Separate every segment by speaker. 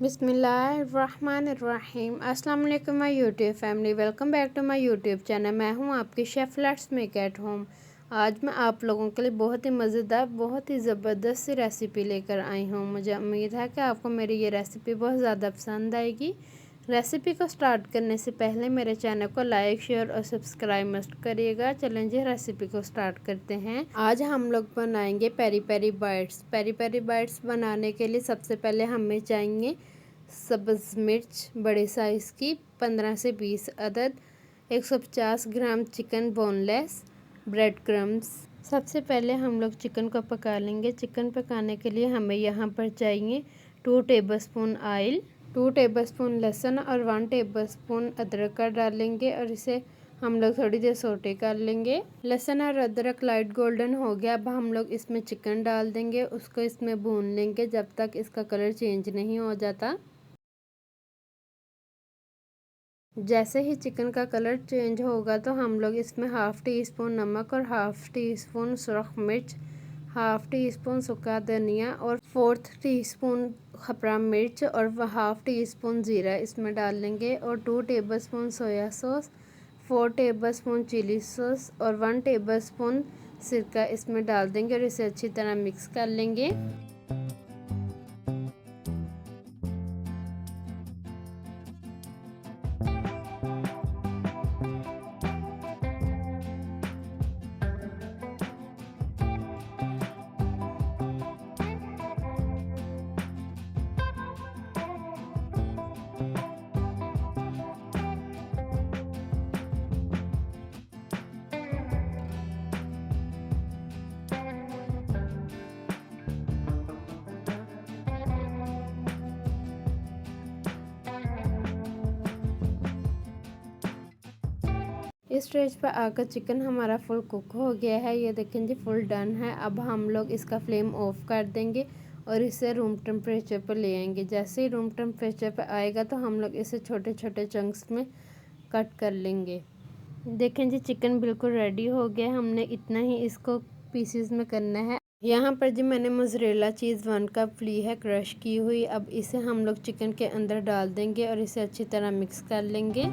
Speaker 1: बिस्मिल्लाहिर्रहमानिर्रहीम। अस्सलाम वालेकुम my YouTube family, welcome back to my YouTube channel. मैं हूं आपकी chef let's make at home. आज मैं आप लोगों के लिए बहुत ही मज़ेदार, बहुत ही ज़बरदस्त सी रेसिपी लेकर आई हूं। मुझे उम्मीद है कि आपको मेरी ये रेसिपी बहुत ज़्यादा पसंद आएगी। रेसिपी को स्टार्ट करने से पहले मेरे चैनल को लाइक, शेयर और सब्सक्राइब मस्ट करिएगा। चलें जी, रेसिपी को स्टार्ट करते हैं। आज हम लोग बनाएंगे peri peri bites. Peri peri bites बनाने के लिए सबसे पहले हमें चाहिए सब्ज़ मिर्च बड़े साइज़ की 15 से 20 अदद, 150 gram chicken boneless, bread crumbs. सबसे पहले हम लोग चिकन को पका लेंगे। चिकन पकाने के लिए हमें यहाँ पर चाहिए 2 टेबलस्पून ऑयल, 2 टेबलस्पून लहसुन और 1 टेबलस्पून अदरक का डालेंगे और इसे हम लोग थोड़ी देर सोटे कर लेंगे। लहसुन और अदरक लाइट गोल्डन हो गया। अब हम लोग इसमें चिकन डाल देंगे, उसको इसमें भून लेंगे जब तक इसका कलर चेंज नहीं हो जाता। जैसे ही चिकन का कलर चेंज होगा तो हम लोग इसमें हाफ़ टी स्पून नमक और हाफ़ टी स्पून सुरख मिर्च, हाफ़ टी स्पून सूखा धनिया और 4th टीस्पून खपरा मिर्च और हाफ़ टी स्पून ज़ीरा इसमें डाल लेंगे और 2 tablespoon soy sauce, 4 tablespoon chilli sauce और 1 टेबलस्पून सिरका इसमें डाल देंगे और इसे अच्छी तरह मिक्स कर लेंगे। इस स्टेज पर आकर चिकन हमारा फुल कुक हो गया है। ये देखें जी, फुल डन है। अब हम लोग इसका फ्लेम ऑफ कर देंगे और इसे रूम टेम्परेचर पर ले आएंगे। जैसे ही रूम टेम्परेचर पर आएगा तो हम लोग इसे छोटे छोटे चंक्स में कट कर लेंगे। देखें जी, चिकन बिल्कुल रेडी हो गया। हमने इतना ही इसको पीसेस में करना है। यहाँ पर जी मैंने मोज़रेला चीज़ 1 कप ली है, क्रश की हुई। अब इसे हम लोग चिकन के अंदर डाल देंगे और इसे अच्छी तरह मिक्स कर लेंगे।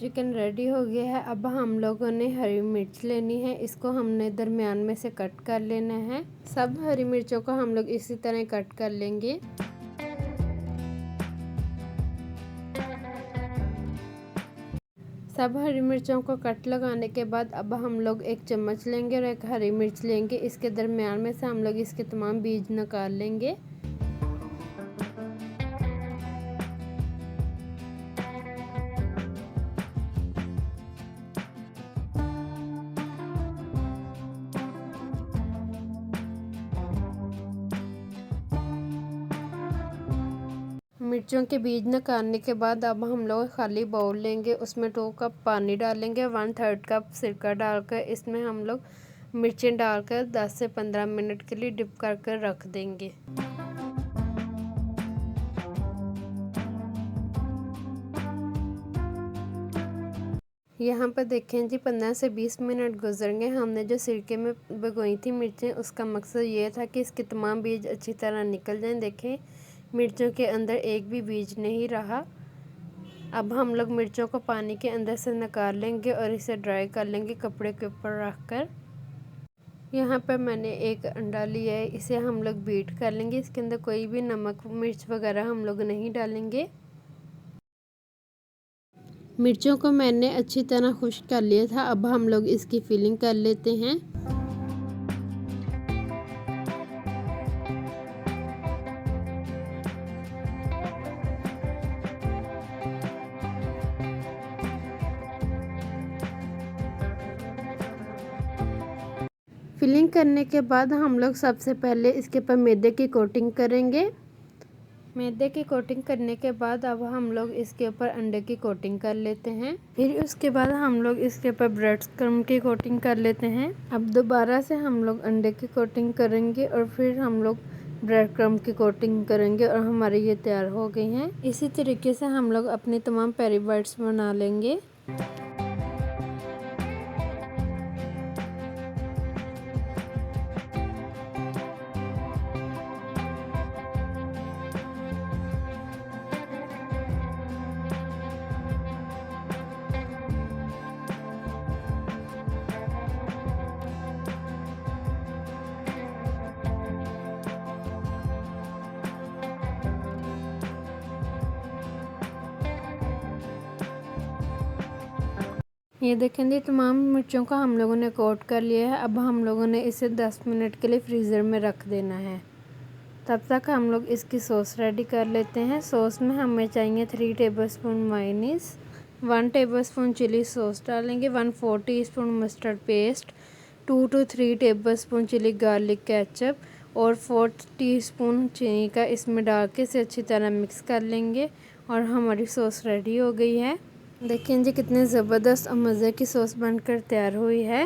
Speaker 1: चिकन रेडी हो गया है। अब हम लोगों ने हरी मिर्च लेनी है, इसको हमने दरमियान में से कट कर लेना है। सब हरी मिर्चों को हम लोग इसी तरह कट कर लेंगे। सब हरी मिर्चों को कट लगाने के बाद अब हम लोग एक चम्मच लेंगे और एक हरी मिर्च लेंगे। इसके दरमियान में से हम लोग इसके तमाम बीज निकाल लेंगे। मिर्चों के बीज निकालने के बाद अब हम लोग खाली बाउल लेंगे, उसमें 2 कप पानी डालेंगे, 1/3 कप सिरका डालकर इसमें हम लोग मिर्चें डालकर 10 से 15 मिनट के लिए डिप कर कर रख देंगे। यहाँ पर देखें जी, 15 से 20 मिनट गुजर गए। हमने जो सिरके में भिगोई थी मिर्चें, उसका मकसद ये था कि इसके तमाम बीज अच्छी तरह निकल जाएं। देखें, मिर्चों के अंदर एक भी बीज नहीं रहा। अब हम लोग मिर्चों को पानी के अंदर से निकाल लेंगे और इसे ड्राई कर लेंगे कपड़े के ऊपर रख कर। यहाँ पर मैंने एक अंडा लिया है, इसे हम लोग बीट कर लेंगे। इसके अंदर कोई भी नमक मिर्च वगैरह हम लोग नहीं डालेंगे। मिर्चों को मैंने अच्छी तरह खुश्क कर लिया था। अब हम लोग इसकी फिलिंग कर लेते हैं। फिलिंग करने के बाद हम लोग सबसे पहले इसके ऊपर मैदे की कोटिंग करेंगे। मैदे की कोटिंग करने के बाद अब हम लोग इसके ऊपर अंडे की कोटिंग कर लेते हैं। फिर उसके बाद हम लोग इसके ऊपर ब्रेड क्रम्ब की कोटिंग कर लेते हैं। अब दोबारा से हम लोग अंडे की कोटिंग करेंगे और फिर हम लोग ब्रेड क्रम्ब की कोटिंग करेंगे और हमारी ये तैयार हो गई हैं। इसी तरीके से हम लोग अपनी तमाम पेरी बाइट्स बना लेंगे। ये देखें जी, तमाम मिर्चों का हम लोगों ने कोट कर लिया है। अब हम लोगों ने इसे 10 मिनट के लिए फ्रीज़र में रख देना है। तब तक हम लोग इसकी सॉस रेडी कर लेते हैं। सॉस में हमें चाहिए 3 tablespoon mayonnaise, 1 tablespoon chilli sauce डालेंगे, 1/4 teaspoon mustard paste, 2 to 3 tablespoon chilli garlic ketchup और 4 टीस्पून चीनी का इसमें डाल के इसे अच्छी तरह मिक्स कर लेंगे और हमारी सॉस रेडी हो गई है। देखिए जी, कितनी ज़बरदस्त और मज़े की सॉस बनकर तैयार हुई है।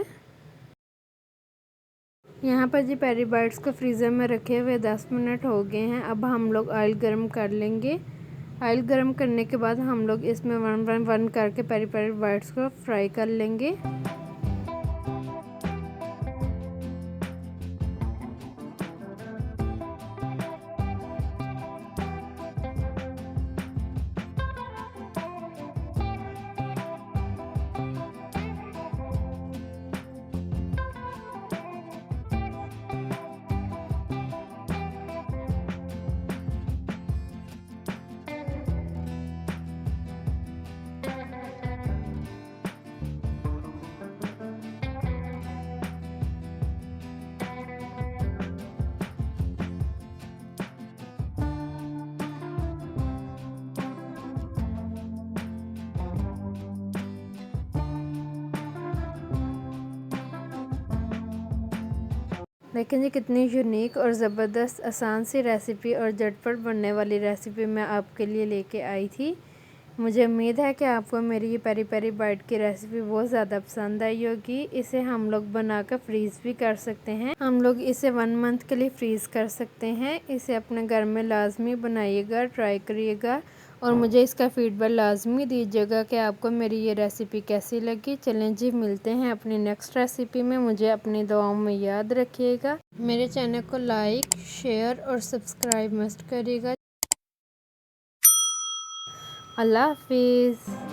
Speaker 1: यहाँ पर जी पेरी बाइट्स को फ्रीज़र में रखे हुए 10 मिनट हो गए हैं। अब हम लोग ऑयल गरम कर लेंगे। ऑयल गरम करने के बाद हम लोग इसमें वन करके पेरी बाइट्स को फ्राई कर लेंगे। देखें जी, कितनी यूनिक और ज़बरदस्त आसान सी रेसिपी और झटपट बनने वाली रेसिपी मैं आपके लिए लेके आई थी। मुझे उम्मीद है कि आपको मेरी ये पेरी बाइट की रेसिपी बहुत ज़्यादा पसंद आई होगी। इसे हम लोग बनाकर फ्रीज़ भी कर सकते हैं। हम लोग इसे 1 मंथ के लिए फ्रीज़ कर सकते हैं। इसे अपने घर में लाजमी बनाइएगा, ट्राई करिएगा और मुझे इसका फीडबैक लाजमी दीजिएगा कि आपको मेरी ये रेसिपी कैसी लगी। चलें जी, मिलते हैं अपनी नेक्स्ट रेसिपी में। मुझे अपनी दुआओं में याद रखिएगा। मेरे चैनल को लाइक, शेयर और सब्सक्राइब मस्ट करिएगा। अल्लाह हाफिज़।